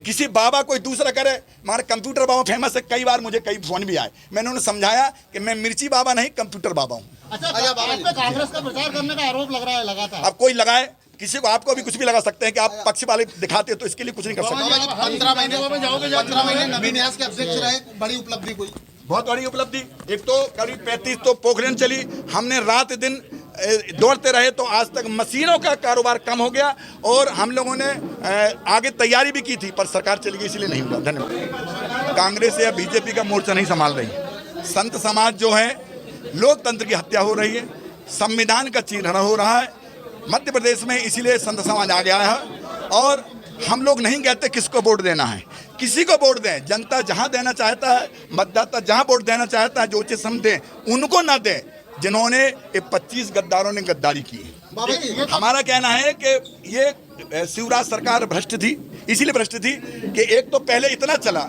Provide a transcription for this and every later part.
किसी बाबा कोई दूसरा करे, हमारा कंप्यूटर बाबा फेमस है। कई बार मुझे कई फोन भी आए, मैंने उन्हें समझाया कि मैं मिर्ची बाबा नहीं कंप्यूटर बाबा हूँ। अच्छा, आप पे कांग्रेस का प्रचार करने का आरोप लग रहा है लगातार। अब कोई लगाए, किसी को आपको भी कुछ भी लगा सकते हैं कि आप पक्ष वाले दिखाते तो इसके लिए कुछ नहीं कर सकते। 15 महीने नवीन न्यास के अध्यक्ष रहे, बड़ी उपलब्धि कोई? बहुत बड़ी उपलब्धि। एक तो करीब 35 तो पोखरण चली, हमने रात दिन दौड़ते रहे तो आज तक मशीनों का कारोबार कम हो गया और हम लोगों ने आगे तैयारी भी की थी, पर सरकार चली गई इसलिए नहीं हुआ। धन्यवाद। कांग्रेस या बीजेपी का मोर्चा नहीं संभाल रही। संत समाज जो है, लोकतंत्र की हत्या हो रही है, संविधान का चीरहरण हो रहा है मध्य प्रदेश में, इसीलिए संत समाज आ गया है। और हम लोग नहीं कहते किसको वोट देना है, किसी को वोट दें। जनता जहां देना चाहता है, मतदाता जहां वोट देना चाहता है, जो उचित समझे उनको ना दें जिन्होंने 25 गद्दारों ने गद्दारी की है। हमारा कहना है कि ये शिवराज सरकार भ्रष्ट थी, इसीलिए भ्रष्ट थी कि एक तो पहले इतना चला,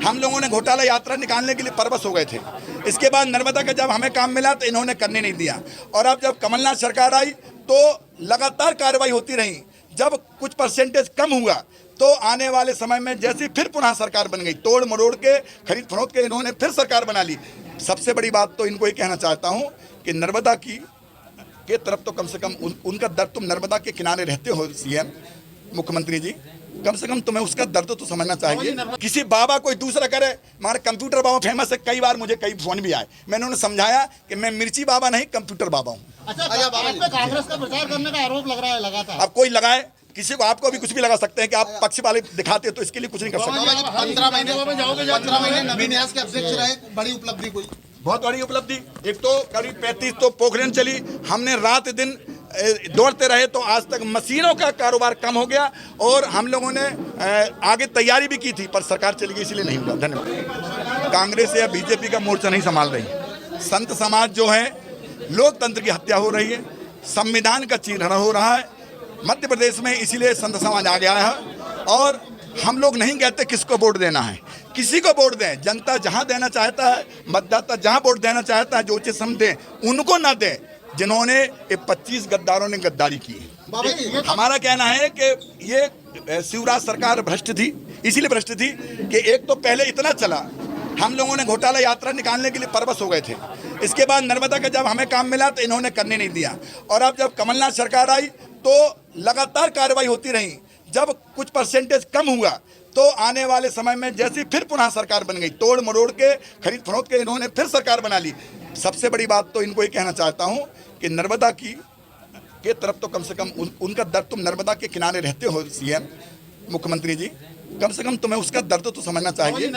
हम लोगों ने घोटाला यात्रा निकालने के लिए परवश हो गए थे। इसके बाद नर्मदा का जब हमें काम मिला तो इन्होंने करने नहीं दिया, और अब जब कमलनाथ सरकार आई तो लगातार कार्रवाई होती रही। जब कुछ परसेंटेज कम हुआ तो आने वाले समय में जैसी फिर पुनः सरकार बन गई, तोड़ मरोड़ के खरीद फरोख्त के इन्होंने फिर सरकार बना ली। सबसे बड़ी बात तो इनको ये कहना चाहता हूँ कि नर्मदा के तरफ तो कम से कम उनका दर्द, तुम नर्मदा के किनारे रहते हो सीएम मुख्यमंत्री जी, कम से कम तुम्हें उसका दर्द तो समझना चाहिए। किसी बाबा कोई दूसरा करे, हमारा कंप्यूटर बाबा फेमस है। कई बार मुझे कई फोन भी आए, मैंने उन्हें समझाया कि मैं मिर्ची बाबा नहीं कंप्यूटर बाबा हूँ। अच्छा, आप पे कांग्रेस का प्रचार करने का आरोप लग रहा है लगातार। अब कोई लगाए, किसी को आपको भी कुछ भी लगा सकते हैं कि आप पक्ष वाले दिखाते तो इसके लिए कुछ नहीं कर सकते। 15 महीने नवीन न्यास के अध्यक्ष रहे, बड़ी उपलब्धि कोई? बहुत बड़ी उपलब्धि। एक तो करीब 35 तो पोखरण चली, हमने रात दिन दौड़ते रहे तो आज तक मशीनों का कारोबार कम हो गया और हम लोगों ने आगे तैयारी भी की थी, पर सरकार चली गई इसलिए नहीं हुआ। धन्यवाद। कांग्रेस या बीजेपी का मोर्चा नहीं संभाल रही। संत समाज जो है, लोकतंत्र की हत्या हो रही है, संविधान का चीरहरण हो रहा है मध्य प्रदेश में, इसीलिए संत समाज आ गया है। और हम लोग नहीं कहते किसको वोट देना है, किसी को वोट दें। जनता जहां देना चाहता है, मतदाता जहां वोट देना चाहता है, जो उचित समझे उनको ना दें जिन्होंने 25 गद्दारों ने गद्दारी की है। हमारा कहना है कि ये शिवराज सरकार भ्रष्ट थी, इसीलिए भ्रष्ट थी कि एक तो पहले इतना चला, हम लोगों ने घोटाला यात्रा निकालने के लिए परवश हो गए थे। इसके बाद नर्मदा का जब हमें काम मिला तो इन्होंने करने नहीं दिया, और अब जब कमलनाथ सरकार आई तो लगातार कार्रवाई होती रही। जब कुछ परसेंटेज कम हुआ तो आने वाले समय में जैसी फिर पुनः सरकार बन गई, तोड़ मरोड़ के खरीद फरोख्त के इन्होंने फिर सरकार बना ली। सबसे बड़ी बात तो इनको ये कहना चाहता हूँ कि नर्मदा के तरफ तो कम से कम उनका दर्द, तुम नर्मदा के किनारे रहते हो सीएम मुख्यमंत्री जी, कम से कम तुम्हें उसका दर्द तो समझना चाहिए।